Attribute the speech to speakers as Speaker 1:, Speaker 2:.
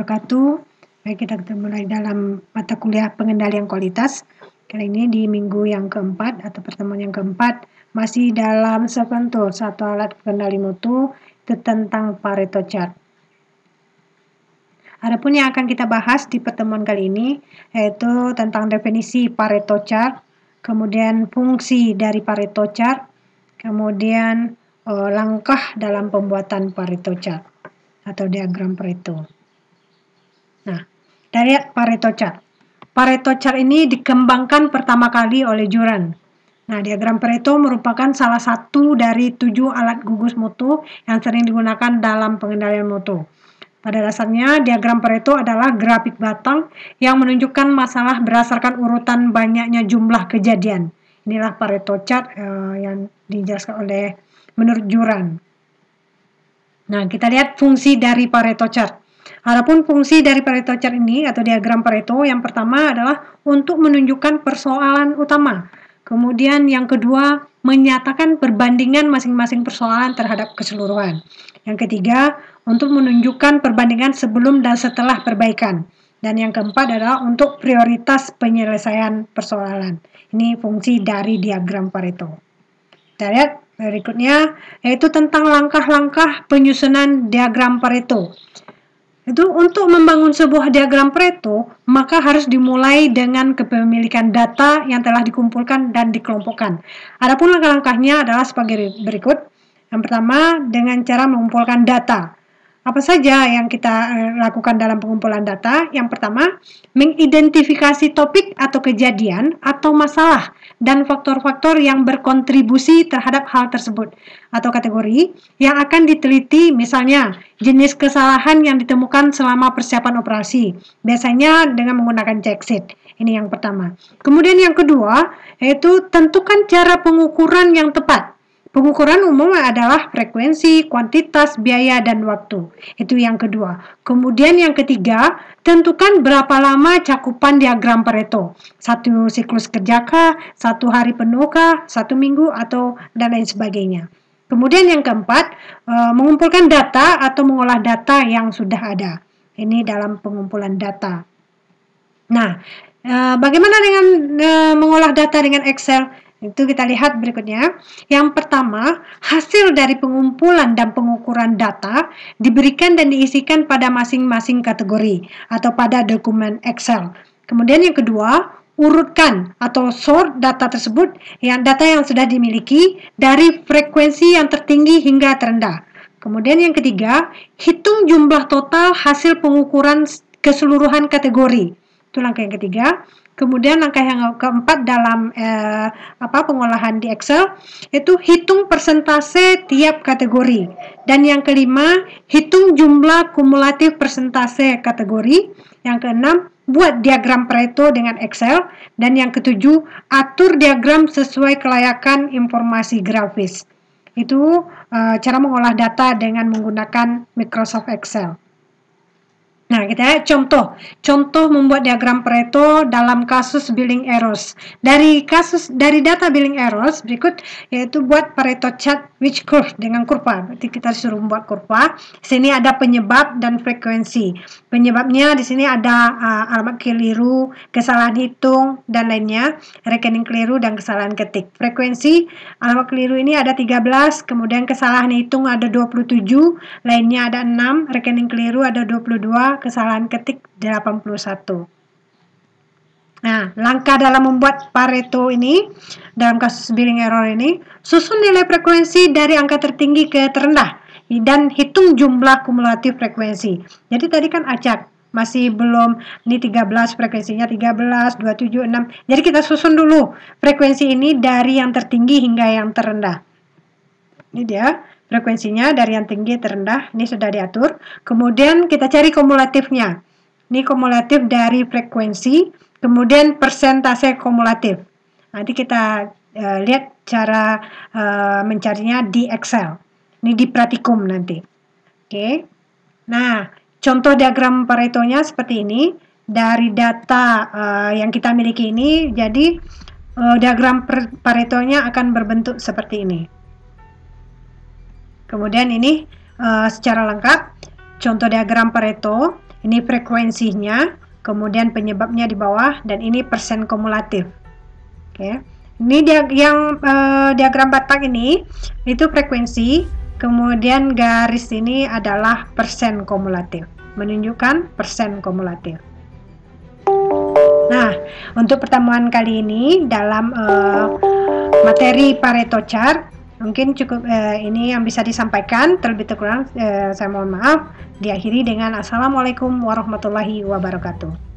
Speaker 1: wabarakatuh. Baik, kita ketemu lagi dalam mata kuliah pengendalian kualitas. Kali ini di minggu yang keempat atau pertemuan yang keempat, masih dalam Seventool, satu alat pengendali mutu, itu tentang Pareto chart. Adapun yang akan kita bahas di pertemuan kali ini yaitu tentang definisi Pareto chart, kemudian fungsi dari Pareto chart, kemudian langkah dalam pembuatan Pareto chart atau diagram Pareto. Nah, dari Pareto chart. Pareto chart ini dikembangkan pertama kali oleh Juran. Nah, diagram Pareto merupakan salah satu dari 7 alat gugus mutu yang sering digunakan dalam pengendalian mutu. Pada dasarnya, diagram Pareto adalah grafik batang yang menunjukkan masalah berdasarkan urutan banyaknya jumlah kejadian. Inilah Pareto chart yang dijelaskan oleh menurut Juran. Nah, kita lihat fungsi dari Pareto chart. Adapun fungsi dari Pareto chart ini atau diagram Pareto yang pertama adalah untuk menunjukkan persoalan utama. Kemudian yang kedua, menyatakan perbandingan masing-masing persoalan terhadap keseluruhan. Yang ketiga, untuk menunjukkan perbandingan sebelum dan setelah perbaikan. Dan yang keempat adalah untuk prioritas penyelesaian persoalan. Ini fungsi dari diagram Pareto. Kita lihat berikutnya, yaitu tentang langkah-langkah penyusunan diagram Pareto. Itu untuk membangun sebuah diagram Pareto, maka harus dimulai dengan kepemilikan data yang telah dikumpulkan dan dikelompokkan. Adapun langkah-langkahnya adalah sebagai berikut. Yang pertama, dengan cara mengumpulkan data. Apa saja yang kita lakukan dalam pengumpulan data? Yang pertama, mengidentifikasi topik atau kejadian atau masalah dan faktor-faktor yang berkontribusi terhadap hal tersebut atau kategori yang akan diteliti, misalnya jenis kesalahan yang ditemukan selama persiapan operasi, biasanya dengan menggunakan checksheet. Ini yang pertama. Kemudian yang kedua, yaitu tentukan cara pengukuran yang tepat. Pengukuran umum adalah frekuensi, kuantitas, biaya, dan waktu. Itu yang kedua. Kemudian yang ketiga, tentukan berapa lama cakupan diagram Pareto. 1 siklus kerja kah, 1 hari penuh kah, 1 minggu, atau dan lain sebagainya. Kemudian yang keempat, mengumpulkan data atau mengolah data yang sudah ada. Ini dalam pengumpulan data. Nah, bagaimana dengan mengolah data dengan Excel? Itu kita lihat berikutnya. Yang pertama, hasil dari pengumpulan dan pengukuran data diberikan dan diisikan pada masing-masing kategori atau pada dokumen Excel. Kemudian yang kedua, urutkan atau sort data tersebut, data yang sudah dimiliki dari frekuensi yang tertinggi hingga terendah. Kemudian yang ketiga, hitung jumlah total hasil pengukuran keseluruhan kategori. Itu langkah yang ketiga. Kemudian langkah yang keempat dalam pengolahan di Excel itu hitung persentase tiap kategori. Dan yang kelima, hitung jumlah kumulatif persentase kategori. Yang keenam, buat diagram Pareto dengan Excel. Dan yang ketujuh, atur diagram sesuai kelayakan informasi grafis. Itu cara mengolah data dengan menggunakan Microsoft Excel. Nah, kita lihat contoh membuat diagram Pareto dalam kasus billing errors. Dari data billing errors berikut yaitu buat Pareto chart which curve dengan kurva. Berarti kita suruh membuat kurva. Di sini ada penyebab dan frekuensi. Penyebabnya di sini ada alamat keliru, kesalahan hitung dan lainnya, rekening keliru dan kesalahan ketik. Frekuensi alamat keliru ini ada 13, kemudian kesalahan hitung ada 27, lainnya ada 6, rekening keliru ada 22, kesalahan ketik 81. Nah, langkah dalam membuat Pareto ini, dalam kasus billing error ini, susun nilai frekuensi dari angka tertinggi ke terendah, dan hitung jumlah kumulatif frekuensi. Jadi tadi kan acak, masih belum, ini 13, frekuensinya 13, 27, 6. Jadi kita susun dulu frekuensi ini dari yang tertinggi hingga yang terendah. Ini dia. Frekuensinya dari yang tinggi terendah, ini sudah diatur. Kemudian kita cari kumulatifnya. Ini kumulatif dari frekuensi, kemudian persentase kumulatif. Nanti kita lihat cara mencarinya di Excel. Ini di praktikum nanti. Oke. Nah, contoh diagram Paretonya seperti ini. Dari data yang kita miliki ini, jadi diagram Paretonya akan berbentuk seperti ini. Kemudian ini secara lengkap contoh diagram Pareto Ini frekuensinya, kemudian penyebabnya di bawah, dan ini persen kumulatif. Oke. Ini diagram Batak ini itu frekuensi, kemudian garis ini adalah persen kumulatif, menunjukkan persen kumulatif. Nah, untuk pertemuan kali ini dalam materi Pareto Chart mungkin cukup ini yang bisa disampaikan. Terlebih kurang saya mohon maaf. Diakhiri dengan Assalamualaikum warahmatullahi wabarakatuh.